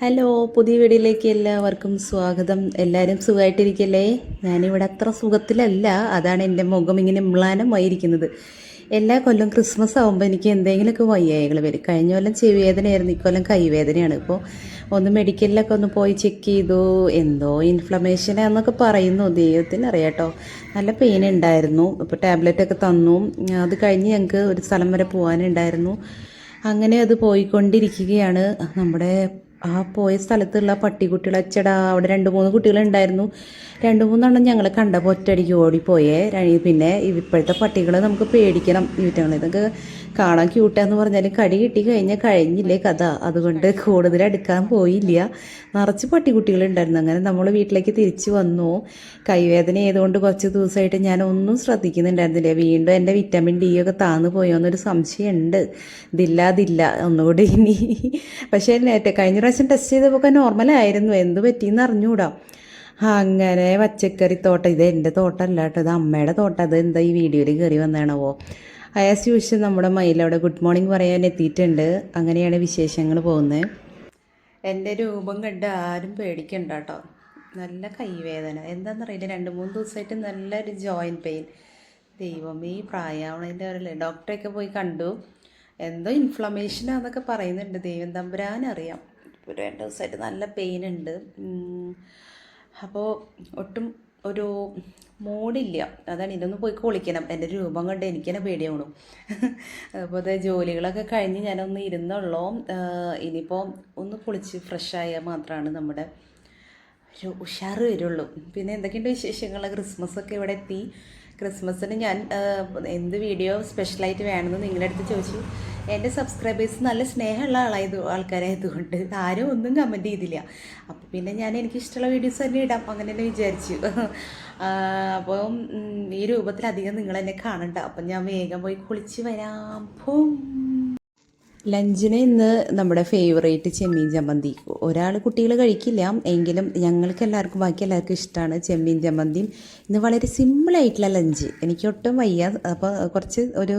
Hello, പുതിയ വീഡിയോയിലേക്ക് എല്ലാവർക്കും സ്വാഗതം. എല്ലാവരും സുഖമായിട്ടിരിക്കല്ലേ? ഞാനിവിടെ അത്ര സുഖത്തിലല്ല, അതാണ് എൻ്റെ മുഖം ഇങ്ങനെ മ്ലാനമായിരിക്കുന്നത്. എല്ലാ കൊല്ലം ക്രിസ്മസ് ആകുമ്പോൾ എനിക്ക് എന്തെങ്കിലുമൊക്കെ വയ്യായ്കൾ വരും. കഴിഞ്ഞ കൊല്ലം ചെവിവേദനയായിരുന്നു, ഇക്കൊല്ലം കൈവേദനയാണ്. ഇപ്പോൾ ഒന്ന് മെഡിക്കലിലൊക്കെ ഒന്ന് പോയി ചെക്ക് ചെയ്തു, എന്തോ ഇൻഫ്ലമേഷനാന്നൊക്കെ പറയുന്നു. ദൈവത്തിന് അറിയാട്ടോ. നല്ല പെയിൻ ഉണ്ടായിരുന്നു. ഇപ്പോൾ ടാബ്ലറ്റൊക്കെ തന്നു. അത് കഴിഞ്ഞ് ഞങ്ങൾക്ക് ഒരു സ്ഥലം വരെ പോകാനുണ്ടായിരുന്നു. അങ്ങനെ അത് പോയിക്കൊണ്ടിരിക്കുകയാണ്. നമ്മുടെ പോയ സ്ഥലത്തുള്ള പട്ടിക്കുട്ടികൾ അച്ചടാ, അവിടെ 2-3 കുട്ടികളുണ്ടായിരുന്നു. 2-3 ഞങ്ങൾ കണ്ടപ്പോൾ ഒറ്റയടിക്ക് ഓടിപ്പോയേ. പിന്നെ ഇപ്പോഴത്തെ പട്ടികളെ നമുക്ക് പേടിക്കണം. ഇതൊക്കെ കാണാൻ ക്യൂട്ടാന്ന് പറഞ്ഞാലും കടി കിട്ടി കഴിഞ്ഞാൽ കഴിഞ്ഞില്ലേ കഥ. അതുകൊണ്ട് കൂടുതൽ അടുക്കാൻ പോയില്ല. നിറച്ച് പട്ടിക്കുട്ടികളുണ്ടായിരുന്നു. അങ്ങനെ നമ്മൾ വീട്ടിലേക്ക് തിരിച്ചു വന്നു. കൈവേദന ആയതുകൊണ്ട് കുറച്ച് ദിവസമായിട്ട് ഞാൻ ഒന്നും ശ്രദ്ധിക്കുന്നുണ്ടായിരുന്നില്ല. വീണ്ടും എൻ്റെ വിറ്റാമിൻ ഡി ഒക്കെ താന്നു പോയോന്നൊരു സംശയമുണ്ട്. ഇതില്ല ഒന്നുകൂടി ഇനി. പക്ഷേ കഴിഞ്ഞ പ്രാവശ്യം ടെസ്റ്റ് ചെയ്തപ്പോൾ നോർമലായിരുന്നു. എന്ത് പറ്റിയെന്ന് അറിഞ്ഞുകൂടാ. അങ്ങനെ പച്ചക്കറി തോട്ടം, ഇത് എൻ്റെ തോട്ടമല്ല കേട്ടോ, ഇത് അമ്മയുടെ തോട്ടം. അത് എന്താ ഈ വീഡിയോയിൽ കയറി വന്നതാണവോ. ആസ് യൂഷ്വൽ നമ്മുടെ മയിലവിടെ ഗുഡ് മോർണിംഗ് പറയാൻ എത്തിയിട്ടുണ്ട്. അങ്ങനെയാണ് വിശേഷങ്ങൾ പോകുന്നത്. എൻ്റെ രൂപം കണ്ട് ആരും പേടിക്കണ്ട കേട്ടോ. നല്ല കൈവേദന എന്താണെന്നറിയില്ല. 2-3 ദിവസമായിട്ട് നല്ലൊരു ജോയിൻറ്റ് പെയിൻ. ദൈവം, ഈ പ്രായമാവണതിൻ്റെ ഒരു ഡോക്ടറെയൊക്കെ പോയി കണ്ടു. എന്തോ ഇൻഫ്ലമേഷനാന്നൊക്കെ പറയുന്നുണ്ട്. ദൈവം തമ്പുരാനറിയാം. ഇപ്പോൾ 2 ദിവസമായിട്ട് നല്ല പെയിൻ ഉണ്ട്. അപ്പോൾ ഒട്ടും ഒരു മൂടില്ല. അതാണ്, ഇതൊന്ന് പോയി കുളിക്കണം. എൻ്റെ രൂപം കണ്ട് എനിക്ക് തന്നെ പേടിയാവണം. അപ്പോൾ അത് ജോലികളൊക്കെ കഴിഞ്ഞ് ഞാനൊന്ന് ഇരുന്നുള്ളൂ. ഇനിയിപ്പോൾ ഒന്ന് കുളിച്ച് ഫ്രഷായാൽ മാത്രമാണ് നമ്മുടെ ഒരു ഉഷാറ് വരുള്ളൂ. പിന്നെ എന്തൊക്കെയുണ്ട് വിശേഷങ്ങൾ? ക്രിസ്മസൊക്കെ ഇവിടെ എത്തി. ക്രിസ്മസിന് ഞാൻ എന്ത് വീഡിയോ സ്പെഷ്യലായിട്ട് വേണമെന്ന് നിങ്ങളുടെ അടുത്ത് ചോദിച്ചു. എൻ്റെ സബ്സ്ക്രൈബേഴ്സ് നല്ല സ്നേഹമുള്ള ആൾക്കാരായതുകൊണ്ട് ആരും ഒന്നും കമൻറ്റ് ചെയ്തില്ല. അപ്പോൾ പിന്നെ ഞാൻ എനിക്കിഷ്ടമുള്ള വീഡിയോസ് തന്നെ ഇടാം, അങ്ങനെ തന്നെ വിചാരിച്ചു. അപ്പം ഈ രൂപത്തിലധികം നിങ്ങളെന്നെ കാണണ്ട. അപ്പം ഞാൻ വേഗം പോയി കുളിച്ച് വരാം. ലഞ്ചിന് ഇന്ന് നമ്മുടെ ഫേവറേറ്റ് ചെമ്മീൻ ചമ്മന്തി. കുട്ടികൾ കഴിക്കില്ല, എങ്കിലും ഞങ്ങൾക്ക് എല്ലാവർക്കും, ബാക്കി എല്ലാവർക്കും ഇഷ്ടമാണ് ചെമ്മീൻ ചമ്മന്തിയും. ഇന്ന് വളരെ സിമ്പിളായിട്ടുള്ള ലഞ്ച്. എനിക്ക് ഒട്ടും വയ്യ. അപ്പോൾ കുറച്ച് ഒരു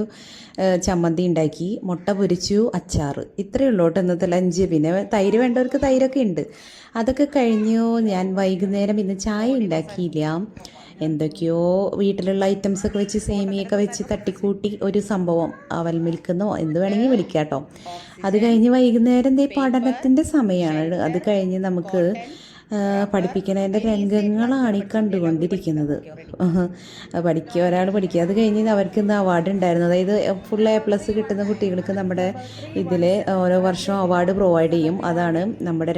ചമ്മന്തി ഉണ്ടാക്കി, മുട്ട പൊരിച്ചു, അച്ചാർ, ഇത്രയേ ഉള്ളൂ കേട്ടോ ഇന്നത്തെ ലഞ്ച്. പിന്നെ തൈര് വേണ്ടവർക്ക് തൈരൊക്കെ ഉണ്ട്. അതൊക്കെ കഴിഞ്ഞു. ഞാൻ വൈകുന്നേരം ഇന്ന് ചായ ഉണ്ടാക്കിയില്ല. എന്തൊക്കെയോ വീട്ടിലുള്ള ഐറ്റംസൊക്കെ വെച്ച്, സേമിയൊക്കെ വെച്ച് തട്ടിക്കൂട്ടി ഒരു സംഭവം. അവൽ മിൽക്കെന്നോ എന്ത് വേണമെങ്കിൽ വിളിക്കാം കേട്ടോ. അത് കഴിഞ്ഞ് വൈകുന്നേരം പഠനത്തിൻ്റെ സമയമാണ്. അത് കഴിഞ്ഞ് നമുക്ക് പഠിപ്പിക്കുന്നതിൻ്റെ രംഗങ്ങളാണ് ഈ കണ്ടുകൊണ്ടിരിക്കുന്നത്. ഒരാൾ പഠിക്കുക. അത് കഴിഞ്ഞ് അവർക്ക് ഇന്ന് അവാർഡ് ഉണ്ടായിരുന്നു. അതായത് ഫുൾ A+ കിട്ടുന്ന കുട്ടികൾക്ക് നമ്മുടെ ഇതിൽ ഓരോ വർഷവും അവാർഡ് പ്രൊവൈഡ് ചെയ്യും. അതാണ് നമ്മുടെ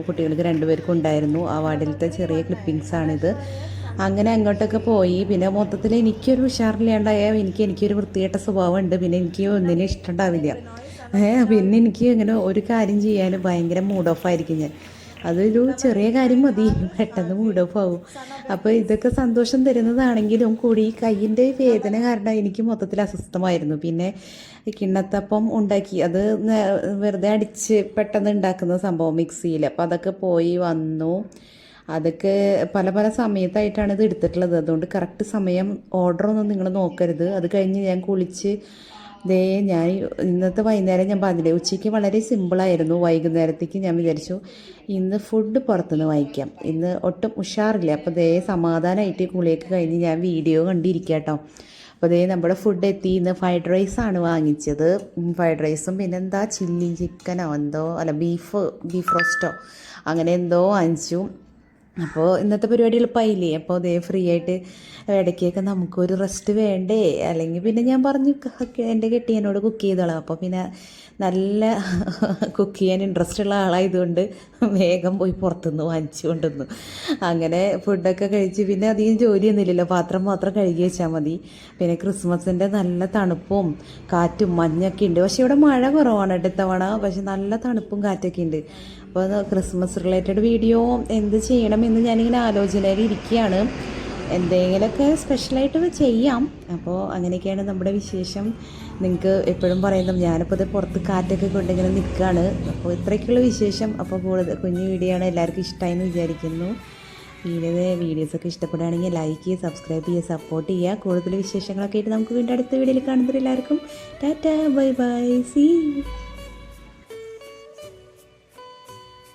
കുട്ടികൾക്ക് 2 പേർക്കും ഉണ്ടായിരുന്നു. അവാർഡിലത്തെ ചെറിയ ക്ലിപ്പിങ്സാണിത്. അങ്ങനെ അങ്ങോട്ടൊക്കെ പോയി. പിന്നെ മൊത്തത്തിൽ എനിക്കൊരു ഉഷാറില്ലാണ്ടായാൽ എനിക്കൊരു വൃത്തികെട്ട സ്വഭാവമുണ്ട്. പിന്നെ എനിക്ക് ഒന്നിനും ഇഷ്ടമുണ്ടാവില്ല. പിന്നെ എനിക്ക് ഇങ്ങനെ ഒരു കാര്യം ചെയ്യാൻ ഭയങ്കര മൂഡ് ഓഫ് ആയിരിക്കും ഞാൻ. അതൊരു ചെറിയ കാര്യം മതി, പെട്ടെന്ന് മൂഡ് ഓഫ് ആവും. അപ്പോൾ ഇതൊക്കെ സന്തോഷം തരുന്നതാണെങ്കിലും കൂടി കയ്യിൻ്റെ വേദന കാരണം എനിക്ക് മൊത്തത്തിൽ അസ്വസ്ഥമായിരുന്നു. പിന്നെ കിണ്ണത്തപ്പം ഉണ്ടാക്കി, അത് വെറുതെ അടിച്ച് പെട്ടെന്ന് ഉണ്ടാക്കുന്ന സംഭവം മിക്സിയിൽ. അപ്പോൾ അതൊക്കെ പോയി വന്നു. അതൊക്കെ പല സമയത്തായിട്ടാണ് ഇത് എടുത്തിട്ടുള്ളത്. അതുകൊണ്ട് കറക്റ്റ് സമയം ഓർഡറൊന്നും നിങ്ങൾ നോക്കരുത്. അത് കഴിഞ്ഞ് ഞാൻ കുളിച്ച് ഞാൻ ഇന്നത്തെ വൈകുന്നേരം ഞാൻ പറഞ്ഞില്ലേ, ഉച്ചയ്ക്ക് വളരെ സിമ്പിളായിരുന്നു. വൈകുന്നേരത്തേക്ക് ഞാൻ വിചാരിച്ചു ഇന്ന് ഫുഡ് പുറത്തുനിന്ന് വാങ്ങിക്കാം. ഇന്ന് ഒട്ടും ഉഷാറില്ല. അപ്പോൾ സമാധാനമായിട്ട് കുളിയൊക്കെ കഴിഞ്ഞ് ഞാൻ വീഡിയോ കണ്ടിരിക്കാം കേട്ടോ. അപ്പോൾ നമ്മുടെ ഫുഡ് എത്തി. ഇന്ന് ഫ്രൈഡ് റൈസാണ് വാങ്ങിച്ചത്. ഫ്രൈഡ് റൈസും പിന്നെന്താ ചില്ലി ചിക്കനോ എന്തോ, അല്ല ബീഫ് റോസ്റ്റോ അങ്ങനെ എന്തോ വാങ്ങിച്ചു. അപ്പോൾ ഇന്നത്തെ പരിപാടി എളുപ്പമായില്ലേ. അപ്പോൾ ഫ്രീ ആയിട്ട് ഇടയ്ക്കൊക്കെ നമുക്കൊരു റെസ്റ്റ് വേണ്ടേ. അല്ലെങ്കിൽ പിന്നെ ഞാൻ പറഞ്ഞു എൻ്റെ കെട്ടിയനോട് കുക്ക് ചെയ്തോളാം. അപ്പോൾ പിന്നെ നല്ല കുക്ക് ചെയ്യാൻ ഇൻട്രസ്റ്റ് ഉള്ള ആളായതുകൊണ്ട് വേഗം പോയി പുറത്തുനിന്ന് വാങ്ങിച്ചു കൊണ്ടുവന്നു. അങ്ങനെ ഫുഡൊക്കെ കഴിച്ച് പിന്നെ അധികം ജോലിയൊന്നുമില്ലല്ലോ, പാത്രം മാത്രം കഴുകി വെച്ചാൽ മതി. പിന്നെ ക്രിസ്മസിൻ്റെ നല്ല തണുപ്പും കാറ്റും മഞ്ഞൊക്കെ ഉണ്ട്. പക്ഷേ ഇവിടെ മഴ കുറവാണ് ഇത്തവണ. പക്ഷെ നല്ല തണുപ്പും കാറ്റൊക്കെ ഉണ്ട്. അപ്പോൾ ക്രിസ്മസ് റിലേറ്റഡ് വീഡിയോ എന്ത് ചെയ്യണമെന്ന് ഞാനിങ്ങനെ ആലോചനയിൽ ഇരിക്കുകയാണ്. എന്തെങ്കിലുമൊക്കെ സ്പെഷ്യലായിട്ട് ചെയ്യാം. അപ്പോൾ അങ്ങനെയൊക്കെയാണ് നമ്മുടെ വിശേഷം. നിങ്ങൾക്ക് എപ്പോഴും പറയുന്നത്, ഞാനിപ്പോൾ ഇത് പുറത്ത് കാറ്റൊക്കെ കൊണ്ടിങ്ങനെ നിൽക്കുകയാണ്. അപ്പോൾ ഇത്രയൊക്കെയുള്ള വിശേഷം. അപ്പോൾ കുഞ്ഞു വീഡിയോ ആണ്, എല്ലാവർക്കും ഇഷ്ടമായെന്ന് വിചാരിക്കുന്നു. വീഡിയോസൊക്കെ ഇഷ്ടപ്പെടുകയാണെങ്കിൽ ലൈക്ക് ചെയ്യുക, സബ്സ്ക്രൈബ് ചെയ്യുക, സപ്പോർട്ട് ചെയ്യുക. കൂടുതൽ വിശേഷങ്ങളൊക്കെ ആയിട്ട് നമുക്ക് വീണ്ടും അടുത്ത വീഡിയോയിൽ കാണുന്നത്. എല്ലാവർക്കും tata, bye bye, see U.